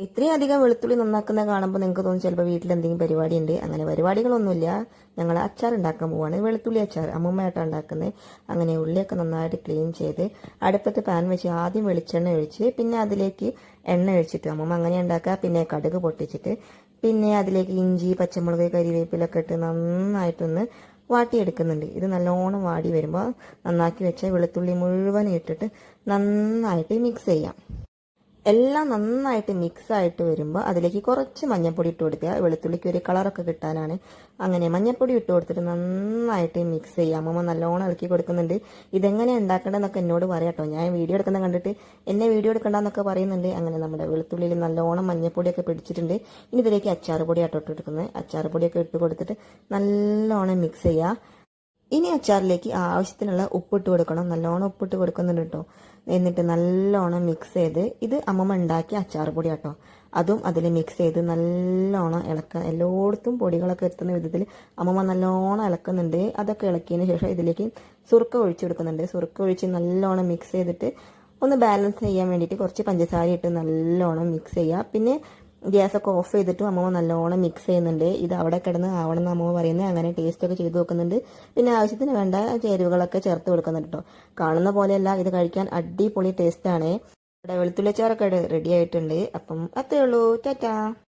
ഇത്രയും അധികം വെളുത്തുള്ളി നന്നാക്കുന്ന കാണുമ്പോൾ നിങ്ങൾക്ക് തോന്നും ചിലപ്പോൾ വീട്ടിൽ എന്തെങ്കിലും പരിപാടി ഉണ്ട്. അങ്ങനെ പരിപാടികളൊന്നുമില്ല. ഞങ്ങൾ അച്ചാർ ഉണ്ടാക്കാൻ പോവാണ്. വെളുത്തുള്ളി അച്ചാർ അമ്മമ്മയായിട്ടാണ് ഉണ്ടാക്കുന്നത്. അങ്ങനെ ഉള്ളിയൊക്കെ നന്നായിട്ട് ക്ലീൻ ചെയ്ത് അടുപ്പത്ത് പാൻ വെച്ച് ആദ്യം വെളിച്ചെണ്ണ ഒഴിച്ച് പിന്നെ അതിലേക്ക് എണ്ണ ഒഴിച്ചിട്ട് അമ്മമ്മ അങ്ങനെ ഉണ്ടാക്കുക. പിന്നെ കടുക് പൊട്ടിച്ചിട്ട് പിന്നെ അതിലേക്ക് ഇഞ്ചി, പച്ചമുളക്, കരിവേപ്പിലൊക്കെ ഇട്ട് നന്നായിട്ടൊന്ന് വാട്ടിയെടുക്കുന്നുണ്ട്. ഇത് നല്ലോണം വാടി വരുമ്പോൾ നന്നാക്കി വെച്ച വെളുത്തുള്ളി മുഴുവൻ ഇട്ടിട്ട് നന്നായിട്ട് മിക്സ് ചെയ്യാം. എല്ലാം നന്നായിട്ട് മിക്സ് ആയിട്ട് വരുമ്പോൾ അതിലേക്ക് കുറച്ച് മഞ്ഞൾപ്പൊടി ഇട്ട് കൊടുക്കുക. വെളുത്തുള്ളിക്ക് ഒരു കളറൊക്കെ കിട്ടാനാണ്. അങ്ങനെ മഞ്ഞൾപ്പൊടി ഇട്ട് കൊടുത്തിട്ട് നന്നായിട്ട് മിക്സ് ചെയ്യാം. അമ്മമ്മ നല്ലോണം ഇളക്കി കൊടുക്കുന്നുണ്ട്. ഇതെങ്ങനെ ഉണ്ടാക്കേണ്ടതെന്നൊക്കെ എന്നോട് പറയാട്ടോ. ഞാൻ വീഡിയോ എടുക്കുന്ന കണ്ടിട്ട് എന്നെ വീഡിയോ എടുക്കണ്ടെന്നൊക്കെ പറയുന്നുണ്ട്. അങ്ങനെ നമ്മുടെ വെളുത്തുള്ളിയിൽ നല്ലോണം മഞ്ഞൾപ്പൊടിയൊക്കെ പിടിച്ചിട്ടുണ്ട്. ഇനി ഇതിലേക്ക് അച്ചാർ പൊടിയാട്ടോ ഇട്ട് കൊടുക്കുന്നത്. അച്ചാർ പൊടിയൊക്കെ ഇട്ട് കൊടുത്തിട്ട് നല്ലോണം മിക്സ് ചെയ്യുക. ഇനി അച്ചാറിലേക്ക് ആവശ്യത്തിനുള്ള ഉപ്പിട്ട് കൊടുക്കണം. നല്ലോണം ഉപ്പിട്ട് കൊടുക്കുന്നുണ്ട് കേട്ടോ. എന്നിട്ട് നല്ലോണം മിക്സ് ചെയ്ത് ഇത് അമ്മമ്മ ഉണ്ടാക്കിയ അച്ചാർ പൊടി കേട്ടോ. അതും അതിൽ മിക്സ് ചെയ്ത് നല്ലോണം ഇളക്കുക. എല്ലായിടത്തും പൊടികളൊക്കെ എത്തുന്ന വിധത്തിൽ അമ്മമ്മ നല്ലോണം ഇളക്കുന്നുണ്ട്. അതൊക്കെ ഇളക്കിയതിന് ശേഷം ഇതിലേക്ക് സുറുക്ക ഒഴിച്ചു കൊടുക്കുന്നുണ്ട്. സുറുക്ക ഒഴിച്ച് നല്ലോണം മിക്സ് ചെയ്തിട്ട് ഒന്ന് ബാലൻസ് ചെയ്യാൻ വേണ്ടിയിട്ട് കുറച്ച് പഞ്ചസാര ഇട്ട് നല്ലോണം മിക്സ് ചെയ്യുക. പിന്നെ ഗ്യാസൊക്കെ ഓഫ് ചെയ്തിട്ടും അമ്മമ്മ നല്ലോണം മിക്സ് ചെയ്യുന്നുണ്ട്. ഇത് അവിടെ കിടന്ന് ആവണം എന്ന് അമ്മമ്മ പറയുന്നത്. അങ്ങനെ ടേസ്റ്റൊക്കെ ചെയ്ത് നോക്കുന്നുണ്ട്. പിന്നെ ആവശ്യത്തിന് വേണ്ട ചേരുവകളൊക്കെ ചേർത്ത് കൊടുക്കുന്നുണ്ട് കേട്ടോ. കാണുന്ന പോലെയല്ല, ഇത് കഴിക്കാൻ അടിപൊളി ടേസ്റ്റാണ്. ഇവിടെ വെളുത്തുള്ളിച്ചാറൊക്കെ റെഡി ആയിട്ടുണ്ട്. അപ്പം അത്രേ ഉള്ളൂ. ടാറ്റാ.